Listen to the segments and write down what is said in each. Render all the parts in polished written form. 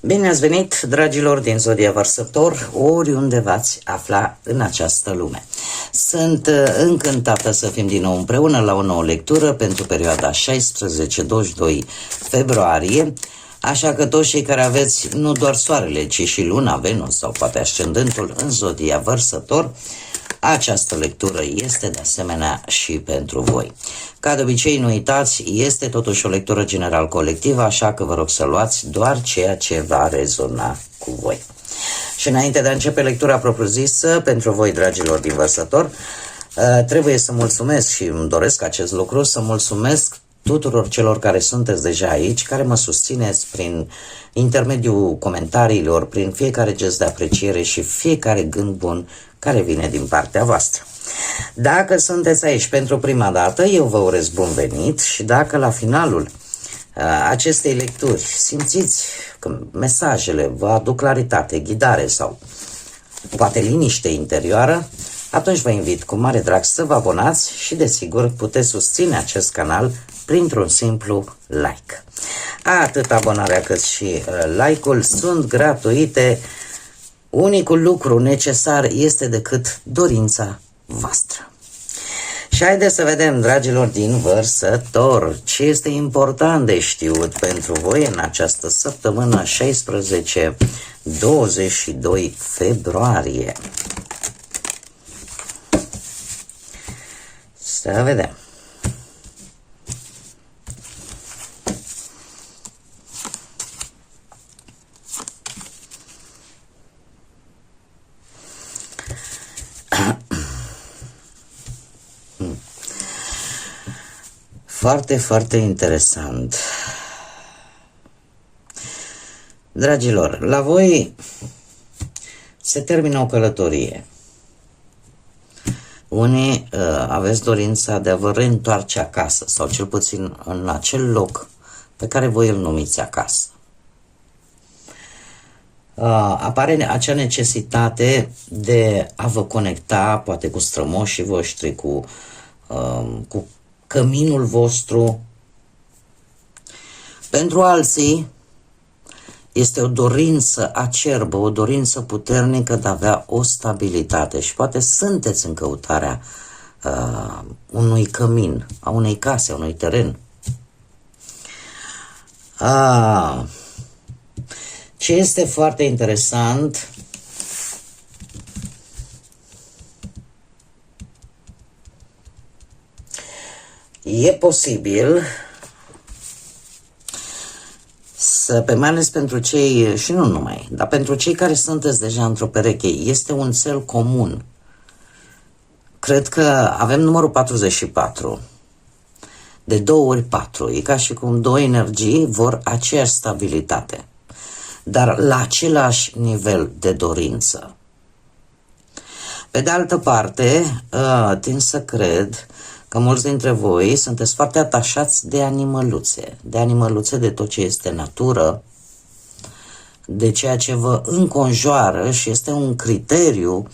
Bine ați venit, dragilor din Zodia Vărsător, oriunde v-ați afla în această lume. Sunt încântată să fim din nou împreună la o nouă lectură pentru perioada 16-22 februarie, așa că toți cei care aveți nu doar soarele, ci și luna, Venus sau poate ascendentul în Zodia Vărsător, această lectură este de asemenea și pentru voi. Ca de obicei, nu uitați, este totuși o lectură general colectivă, așa că vă rog să luați doar ceea ce va rezona cu voi. Și înainte de a începe lectura propriu-zisă, pentru voi, dragilor din Vărsător, trebuie să mulțumesc și îmi doresc acest lucru, să mulțumesc tuturor celor care sunteți deja aici, care mă susțineți prin intermediul comentariilor, prin fiecare gest de apreciere și fiecare gând bun care vine din partea voastră. Dacă sunteți aici pentru prima dată, eu vă urez bun venit și dacă la finalul acestei lecturi simțiți că mesajele vă aduc claritate, ghidare sau poate liniște interioară, atunci vă invit cu mare drag să vă abonați și desigur puteți susține acest canal printr-un simplu like. Atât abonarea cât și like-ul sunt gratuite. Unicul lucru necesar este decât dorința voastră. Și haideți să vedem, dragilor din Vărsător, ce este important de știut pentru voi în această săptămână 16-22 februarie. Să vedem. Foarte, foarte interesant. Dragilor, la voi se termină o călătorie. Unii aveți dorința de a vă reîntoarce acasă, sau cel puțin în acel loc pe care voi îl numiți acasă. Apare acea necesitate de a vă conecta, poate cu strămoșii voștri, cu căminul vostru. Pentru alții este o dorință acerbă, o dorință puternică de a avea o stabilitate și poate sunteți în căutarea unui cămin, a unei case, a unui teren. Ce este foarte interesant, e posibil să, pe mai ales pentru cei, și nu numai, dar pentru cei care sunteți deja într-o pereche, este un cel comun. Cred că avem numărul 44. De 2 ori 4. E ca și cum două energii vor aceeași stabilitate, dar la același nivel de dorință. Pe de altă parte, tind să cred că mulți dintre voi sunteți foarte atașați de animăluțe, de tot ce este natură, de ceea ce vă înconjoară și este un criteriu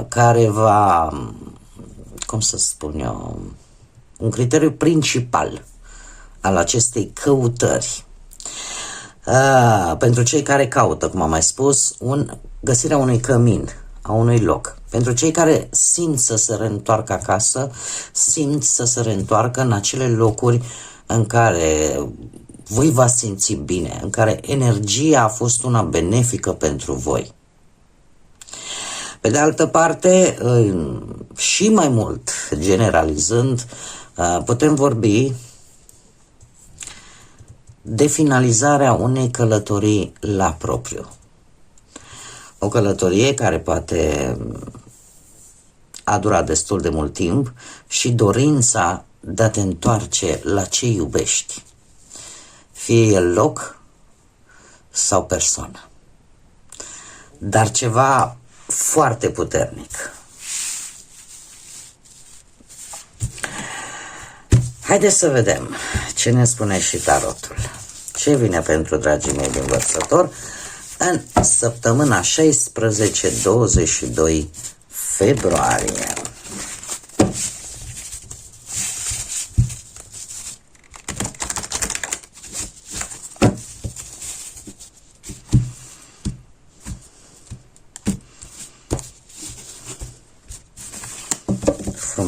care va, cum să spun eu, un criteriu principal al acestei căutări. Pentru cei care caută, cum am mai spus, găsirea unui cămin, a unui loc. Pentru cei care simt să se reîntoarcă acasă, simt să se reîntoarcă în acele locuri în care voi v-ați simțit bine, în care energia a fost una benefică pentru voi. Pe de altă parte, și mai mult generalizând, putem vorbi de finalizarea unei călătorii la propriu. O călătorie care poate a durat destul de mult timp și dorința de a te întoarce la ce iubești, fie el loc sau persoană. Dar ceva foarte puternic. Haideți să vedem ce ne spune și tarotul. Ce vine pentru dragii mei din Vărsător în săptămâna 16-22 februarie.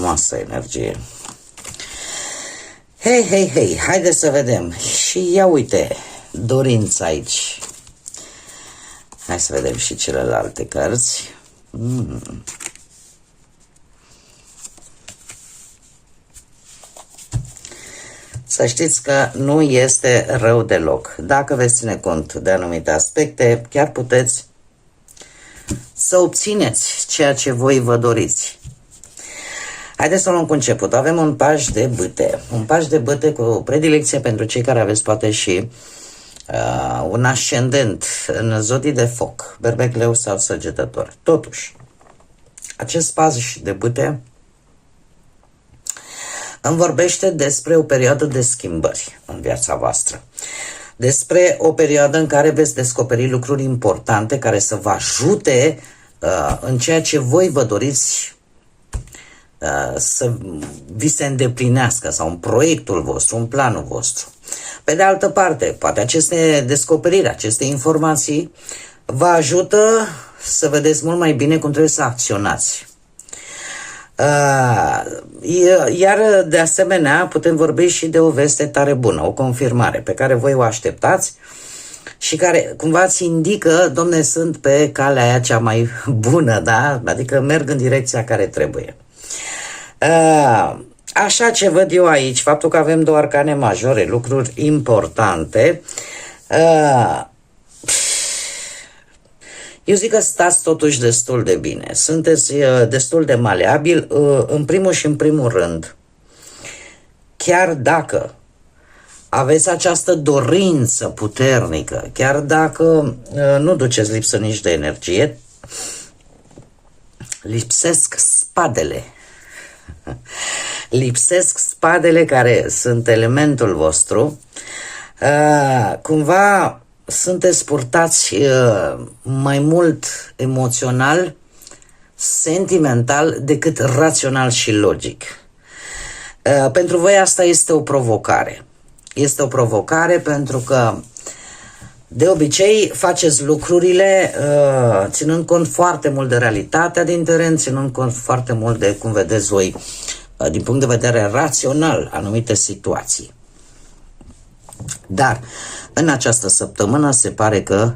frumoasă energie. Hei, hei, hei, haideți să vedem. Și ia uite, dorința aici. Hai să vedem și celelalte cărți. Să știți că nu este rău deloc. Dacă veți ține cont de anumite aspecte, chiar puteți să obțineți ceea ce voi vă doriți. Haideți să luăm cu început. Avem un paj de bâte. Un paj de bâte cu predilecție pentru cei care aveți poate și un ascendent în zodii de foc, berbec, leu sau săgetător. Totuși, acest paj de bâte îmi vorbește despre o perioadă de schimbări în viața voastră. Despre o perioadă în care veți descoperi lucruri importante care să vă ajute în ceea ce voi vă doriți să vi se îndeplinească, sau în proiectul vostru, în planul vostru. Pe de altă parte, poate aceste descoperiri, aceste informații vă ajută să vedeți mult mai bine cum trebuie să acționați. Iar de asemenea putem vorbi și de o veste tare bună, o confirmare pe care voi o așteptați și care cumva îți indică, domne, sunt pe calea aia cea mai bună, da? Adică merg în direcția care trebuie. Așa ce văd eu aici, faptul că avem două arcane majore, lucruri importante, eu zic că stați totuși destul de bine, sunteți destul de maleabil, în primul și în primul rând. Chiar dacă aveți această dorință puternică, chiar dacă nu duceți lipsă nici de energie, lipsesc spadele. Lipsesc spadele care sunt elementul vostru. Cumva sunteți purtați mai mult emoțional, sentimental decât rațional și logic. Pentru voi asta este o provocare. Este o provocare pentru că de obicei faceți lucrurile ținând cont foarte mult de realitatea din teren, ținând cont foarte mult de cum vedeți voi din punct de vedere rațional anumite situații. Dar în această săptămână se pare că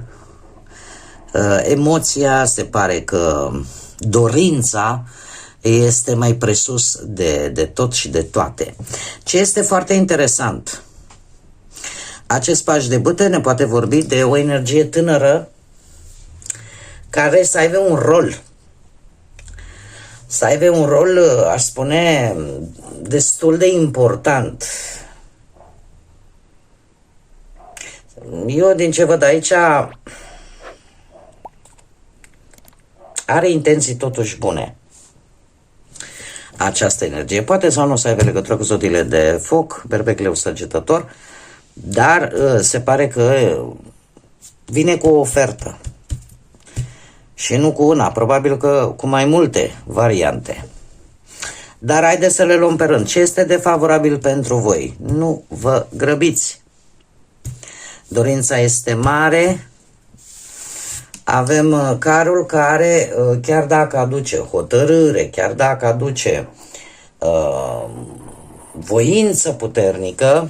emoția, se pare că dorința este mai presus de tot și de toate. Ce este foarte interesant, acest paj de bâte ne poate vorbi de o energie tânără care să aibă un rol. Să aibă un rol, aș spune, destul de important. Eu, din ce văd aici, are intenții totuși bune această energie. Poate sau nu să aibă legătură cu zodiile de foc, berbec, leu, săgetător, dar se pare că vine cu o ofertă. Și nu cu una, probabil că cu mai multe variante. Dar haideți să le luăm pe rând. Ce este defavorabil pentru voi? Nu vă grăbiți. Dorința este mare. Avem carul care, chiar dacă aduce hotărâre, chiar dacă aduce voință puternică,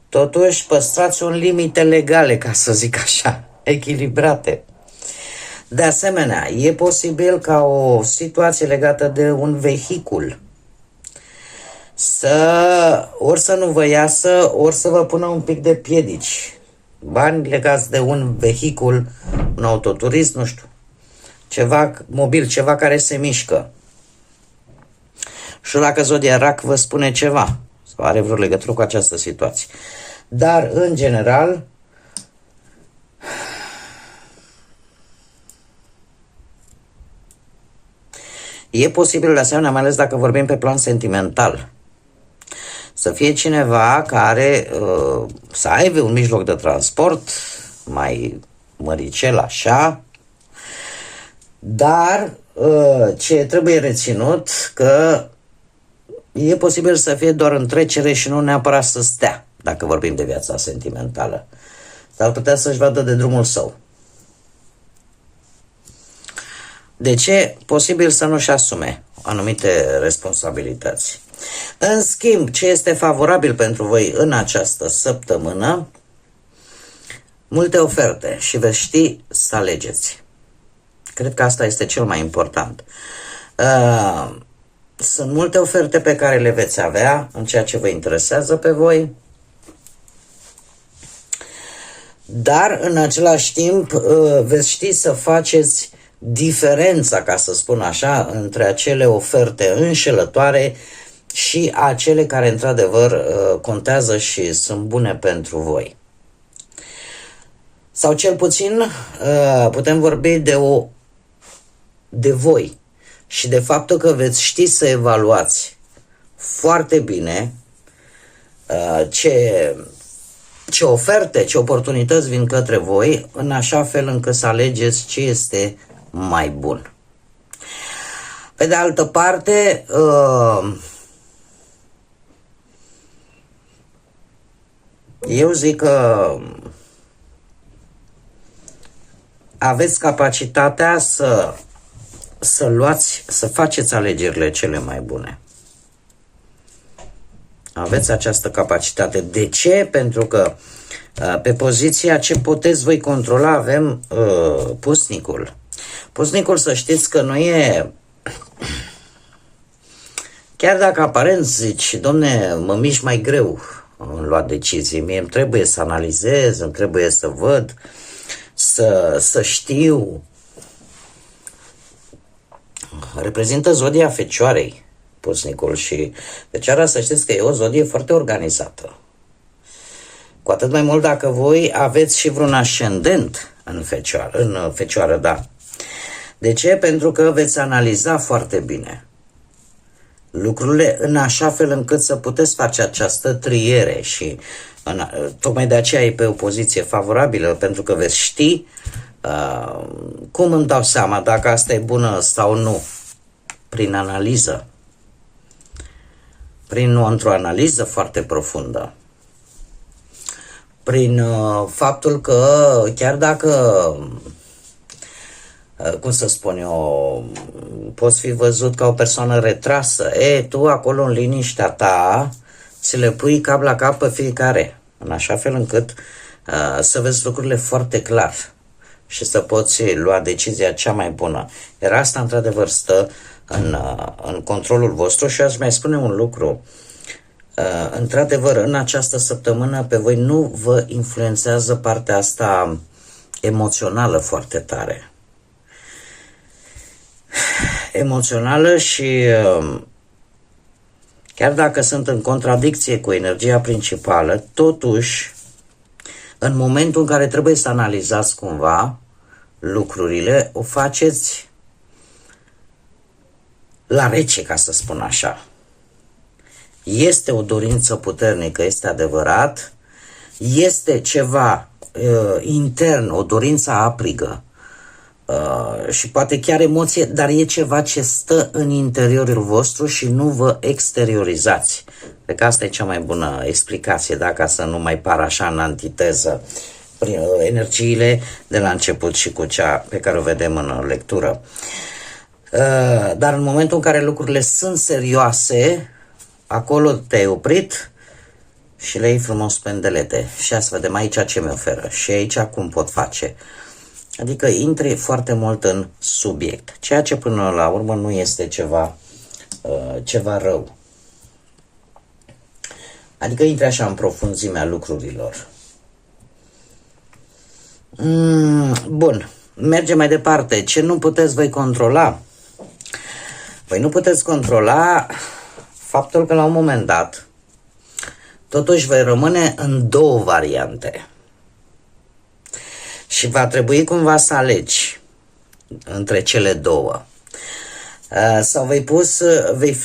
totuși păstrați un limite legale, ca să zic așa, echilibrate. De asemenea, e posibil ca o situație legată de un vehicul ori să nu vă iasă, ori să vă pună un pic de piedici. Bani legați de un vehicul, un autoturism, nu știu, ceva mobil, ceva care se mișcă. Și dacă zodia Rac vă spune ceva, sau are vreo legătură cu această situație. Dar, în general, e posibil de asemenea, mai ales dacă vorbim pe plan sentimental, să fie cineva care să aibă un mijloc de transport mai măricel așa, dar ce trebuie reținut că e posibil să fie doar în trecere și nu neapărat să stea, dacă vorbim de viața sentimentală. S-ar putea să-și vadă de drumul său. De ce? Posibil să nu-și asume anumite responsabilități. În schimb, ce este favorabil pentru voi în această săptămână? Multe oferte și veți ști să alegeți. Cred că asta este cel mai important. Sunt multe oferte pe care le veți avea în ceea ce vă interesează pe voi, dar în același timp veți ști să faceți diferența, ca să spun așa, între acele oferte înșelătoare și acele care într-adevăr contează și sunt bune pentru voi. Sau cel puțin putem vorbi de voi și de faptul că veți ști să evaluați foarte bine ce oferte, ce oportunități vin către voi, în așa fel încât să alegeți ce este mai bun. Pe de altă parte, eu zic că aveți capacitatea să faceți alegerile cele mai bune. Aveți această capacitate. De ce? Pentru că pe poziția ce puteți voi controla avem pusnicul. Pusnicul, să știți că nu e... Chiar dacă aparent zici, domne, mă mișc mai greu în luat decizii, mie îmi trebuie să analizez, îmi trebuie să văd, să știu. Reprezintă zodia Fecioarei, pusnicul, și Fecioara, să știți că e o zodie foarte organizată. Cu atât mai mult dacă voi aveți și vreun ascendent în Fecioară, da. De ce? Pentru că veți analiza foarte bine lucrurile în așa fel încât să puteți face această triere și tocmai de aceea e pe o poziție favorabilă, pentru că veți ști cum îmi dau seama dacă asta e bună sau nu. Prin analiză. Într-o analiză foarte profundă. Prin faptul că chiar dacă, cum să spun eu, poți fi văzut ca o persoană retrasă, tu acolo în liniștea ta ți le pui cap la cap pe fiecare, în așa fel încât să vezi lucrurile foarte clar și să poți lua decizia cea mai bună. Iar asta într-adevăr stă în controlul vostru. Și aș mai spune un lucru. Într-adevăr, în această săptămână pe voi nu vă influențează partea asta emoțională foarte tare. Emoțională și chiar dacă sunt în contradicție cu energia principală, totuși, în momentul în care trebuie să analizați cumva lucrurile, o faceți la rece, ca să spun așa. Este o dorință puternică, este adevărat, este ceva intern, o dorință aprigă și poate chiar emoție, dar e ceva ce stă în interiorul vostru și nu vă exteriorizați. Cred că asta e cea mai bună explicație, ca să nu mai par așa în antiteză prin energiile de la început și cu cea pe care o vedem în lectură. Dar în momentul în care lucrurile sunt serioase, acolo te-ai oprit și le iei frumos pendelete. Și să vedem aici ce mi oferă și aici cum pot face. Adică intri foarte mult în subiect, ceea ce până la urmă nu este ceva rău. Adică intri așa în profunzimea lucrurilor. Bun, mergem mai departe. Ce nu puteți voi controla? Voi nu puteți controla faptul că la un moment dat totuși voi rămâne în două variante. Și va trebui cumva să alegi între cele două. Sau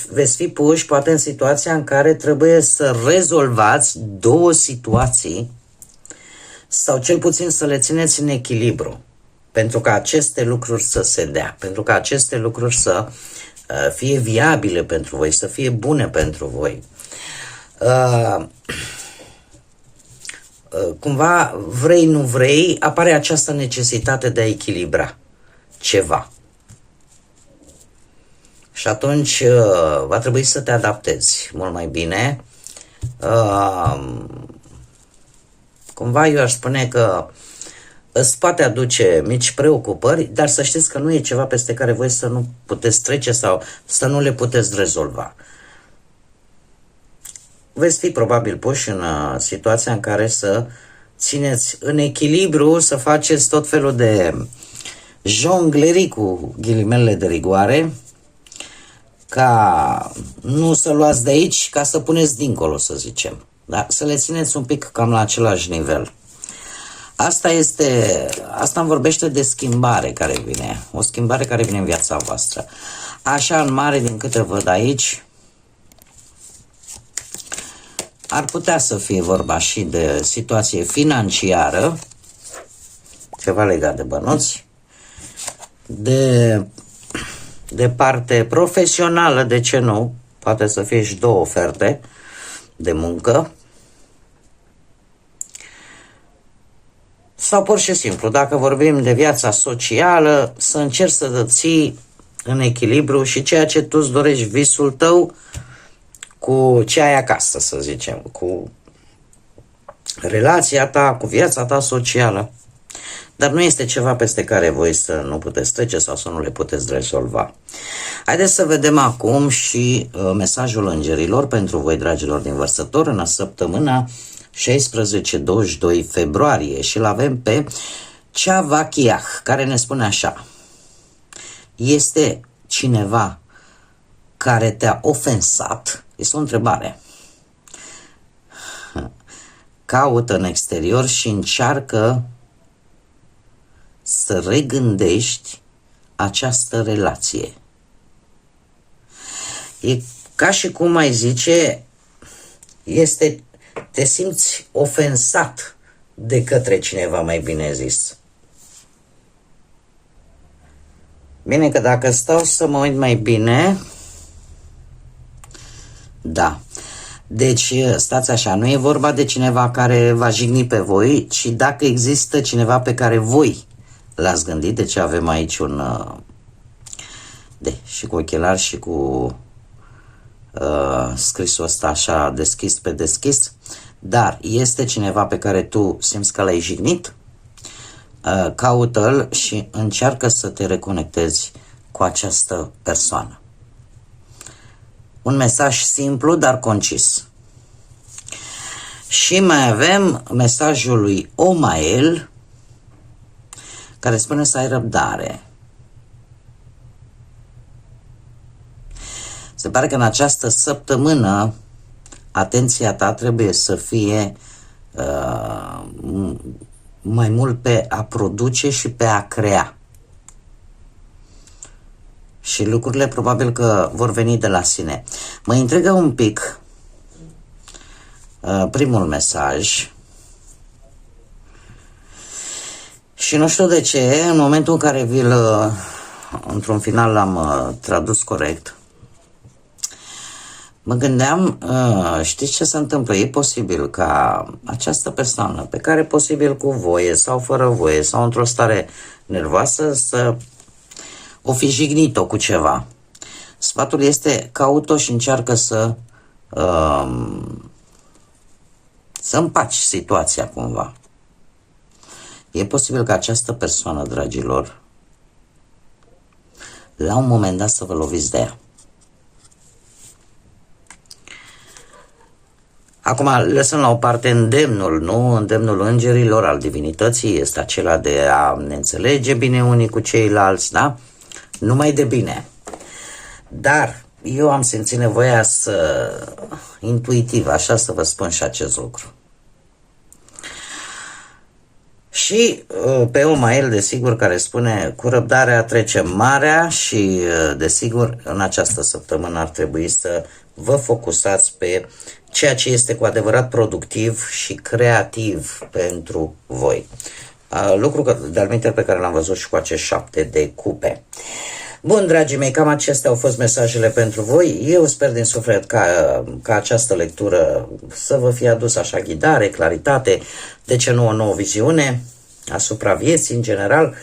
veți fi puși poate în situația în care trebuie să rezolvați două situații sau cel puțin să le țineți în echilibru pentru ca aceste lucruri să se dea, pentru ca aceste lucruri să fie viabile pentru voi, să fie bune pentru voi. Cumva, vrei, nu vrei, apare această necesitate de a echilibra ceva. Și atunci va trebui să te adaptezi mult mai bine. Cumva eu aș spune că îți poate aduce mici preocupări, dar să știți că nu e ceva peste care voi să nu puteți trece sau să nu le puteți rezolva. Veți fi probabil puși în situația în care să țineți în echilibru, să faceți tot felul de jonglerii cu ghilimele de rigoare, ca nu să luați de aici, ca să puneți dincolo, să zicem. Da? Să le țineți un pic cam la același nivel. Asta îmi vorbește de schimbare care vine, o schimbare care vine în viața voastră. Așa, în mare, din câte văd aici, ar putea să fie vorba și de situație financiară, ceva legat de bănuți, de parte profesională, de ce nu, poate să fie și două oferte de muncă, sau pur și simplu, dacă vorbim de viața socială, să încerci să ții în echilibru și ceea ce tu îți dorești, visul tău, cu ce ai acasă, să zicem, cu relația ta, cu viața ta socială. Dar nu este ceva peste care voi să nu puteți trece sau să nu le puteți rezolva. Haideți să vedem acum și mesajul îngerilor pentru voi, dragilor din Vărsător, în săptămâna 16-22 februarie, și îl avem pe Ceavachiah, care ne spune așa: este cineva care te-a ofensat? Este o întrebare. Caută în exterior și încearcă să regândești această relație. E ca și cum ai zice, te simți ofensat de către cineva, mai bine zis. Bine, că dacă stau să mă uit mai bine, da. Deci, stați așa, nu e vorba de cineva care va jigni pe voi, ci dacă există cineva pe care voi l-ați gândit. Deci avem aici și cu ochelari și cu scrisul ăsta așa deschis pe deschis, dar este cineva pe care tu simți că l-ai jignit, caută-l și încearcă să te reconectezi cu această persoană. Un mesaj simplu, dar concis. Și mai avem mesajul lui Omael, care spune să ai răbdare. Se pare că în această săptămână atenția ta trebuie să fie mai mult pe a produce și pe a crea. Și lucrurile probabil că vor veni de la sine. Mă intrigă un pic primul mesaj și nu știu de ce, în momentul în care într-un final l-am tradus corect, mă gândeam, știți ce se întâmplă? E posibil ca această persoană, pe care posibil cu voie sau fără voie sau într-o stare nervoasă, să o fi jignit-o cu ceva. Sfatul este, caut-o și încearcă să împaci situația cumva. E posibil ca această persoană, dragilor, la un moment dat să vă loviți de ea. Acum, lăsăm la o parte îndemnul, nu? Îndemnul îngerilor, al divinității, este acela de a ne înțelege bine unii cu ceilalți, da? Numai de bine. Dar eu am simțit nevoia intuitiv, așa să vă spun și acest lucru. Și pe Omael, desigur, care spune, cu răbdarea trecem marea și, desigur, în această săptămână ar trebui să vă focusați pe ceea ce este cu adevărat productiv și creativ pentru voi. Lucru de-al pe care l-am văzut și cu acești 7 de cupe. Bun, dragii mei, cam acestea au fost mesajele pentru voi. Eu sper din suflet ca această lectură să vă fie adus așa ghidare, claritate, de ce nu o nouă viziune asupra vieții în general.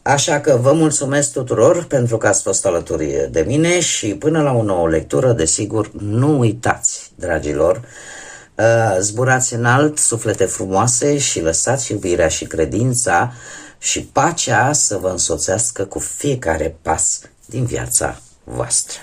Așa că vă mulțumesc tuturor pentru că ați fost alături de mine și până la o nouă lectură, desigur, nu uitați, dragilor, zburați înalt, suflete frumoase și lăsați iubirea și credința și pacea să vă însoțească cu fiecare pas din viața voastră.